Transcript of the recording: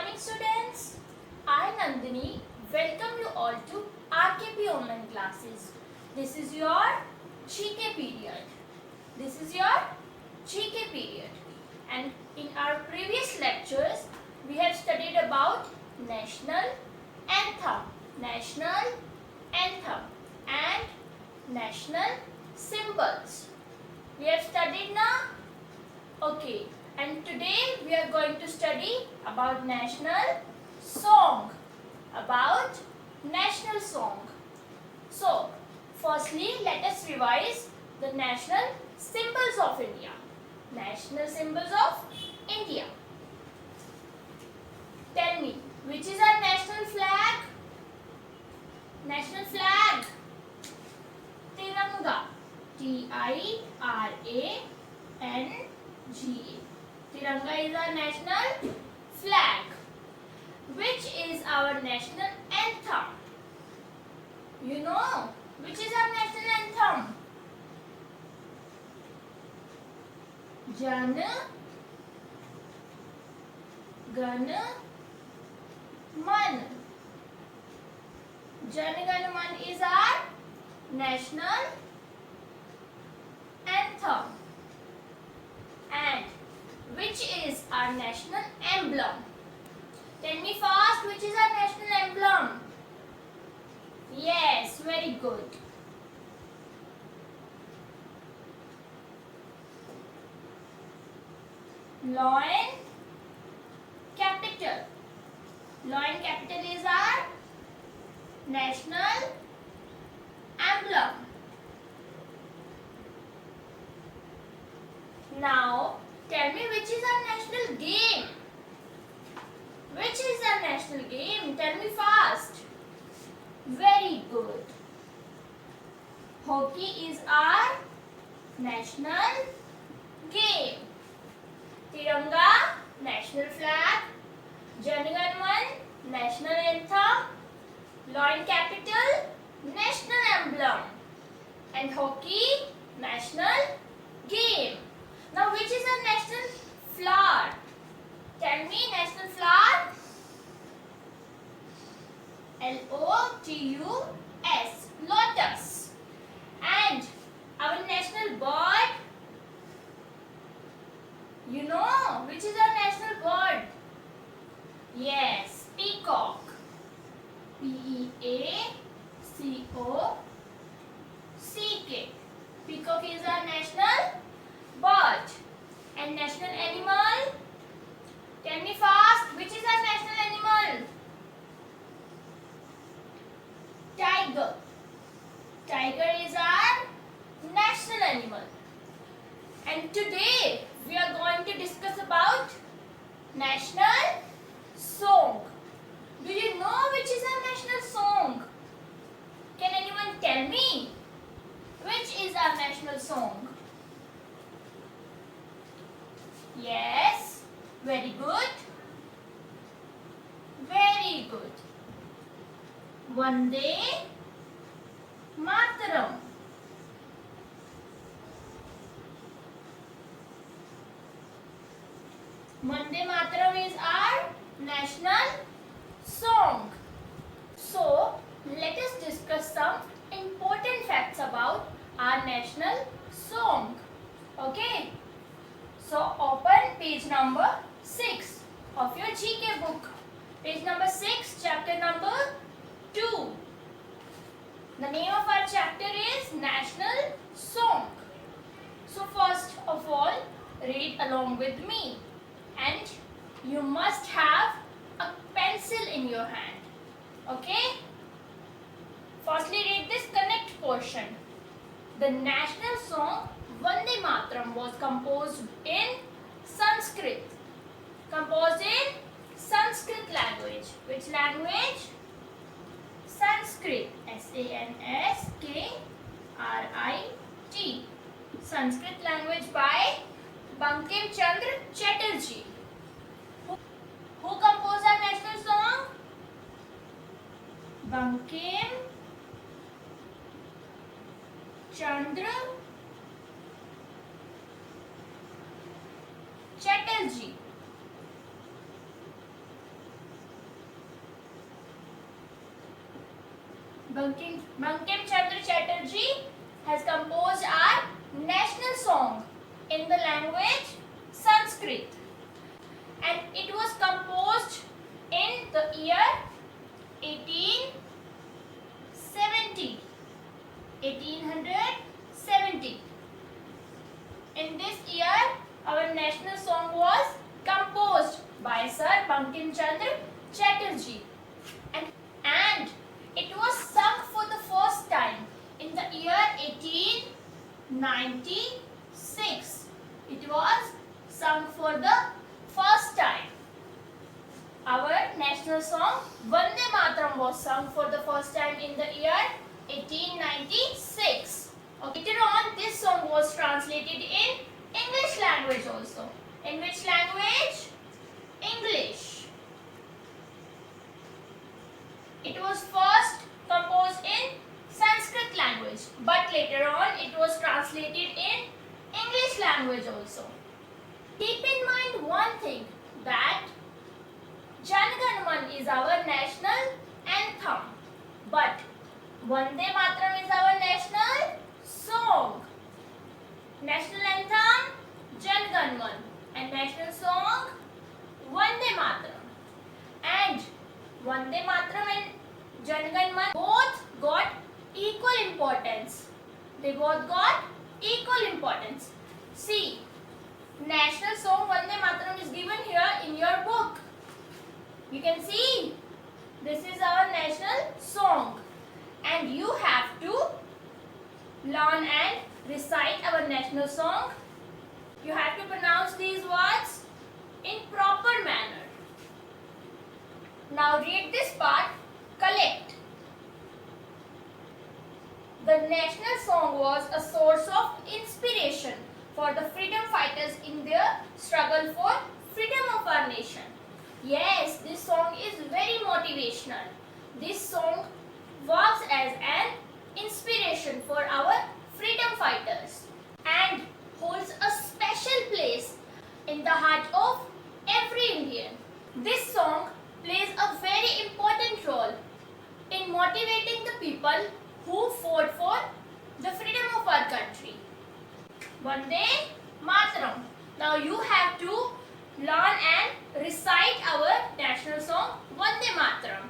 morning students. I Nandini welcome you all to RKP online classes. This is your GK period. And in our previous lectures we have studied about national anthem and national symbols. We have studied now? Okay. And today we are going to study about national song. So, firstly let us revise the national symbols of India. National symbols of India. Tell me, which is our national flag? National flag. Tiranga. Tiranga. Tiranga is our national flag. Which is our national anthem? You know, which is our national anthem? Jan Gan Man. Jan Gan Man is our national anthem. And which is our national emblem? Tell me fast, which is our national emblem? Yes, very good. Lion capital. Lion capital is our national emblem. Now, tell me which is our national game? Which is our national game? Tell me fast. Very good. Hockey is our national game. Tiranga, national flag. Jan Gan Man, national anthem. Lion capital, national emblem. And hockey, national game. Now, which is our national flower? Tell me, national flower. Lotus. Lotus. And our national bird. You know, which is our national bird? Yes, peacock. Peacock. Peacock is our national bird. And national animal? Tell me fast, which is our national animal? Tiger. Tiger is our national animal. And today we are going to discuss about national song. Do you know which is our national song? Can anyone tell me which is our national song? Yes, very good. Very good. Vande Mataram. Vande Mataram is our national song. So, let us discuss some important facts about our national song. Okay? So, open page number 6 of your GK book. Page number 6, chapter number 2. The name of our chapter is National Song. So, first of all, read along with me. And you must have a pencil in your hand. Okay? Firstly, read this connect portion. The national song Vande Mataram was composed in Sanskrit. Composed in Sanskrit language. Which language? Sanskrit. Sanskrit. Sanskrit language by Bankim Chandra Chatterjee. Who composed our national song? Bankim Chandra Chatterjee. Bankim Chandra Chatterjee has composed our national song in the language Sanskrit, and it was composed in the year 1870. 1870. In this year, our national song was composed by Sir Bankim Chandra Chatterjee, and it was sung for the first time in the year 1896. It was sung for the first time. Our national song Vande Mataram was sung for the first time in the year 1896. Later on, this song was translated in English language also. In which language? English. It was first composed in Sanskrit language, but later on it was translated in English language also. Keep in mind one thing, that Jan Gan Man is our national anthem, but Vande Mataram is our national song. National anthem Jan Gan Man and national song Vande Mataram. And Vande Mataram and Jan Gan Man both got equal importance. They both got equal importance. See, national song Vande Mataram is given here in your book. You can see this is our national song, and you have to learn and recite our national song. You have to pronounce these words in proper manner. Now read this part. Collect. The national song was a source of inspiration for the freedom fighters in their struggle for freedom of our nation. Yes, this song is very motivational. This song works as an inspiration for our freedom fighters and holds a special place in the heart of every Indian. This song plays a very important role in motivating the people who fought for the freedom of our country. Vande Mataram. Now you have to learn and recite our national song Vande Mataram.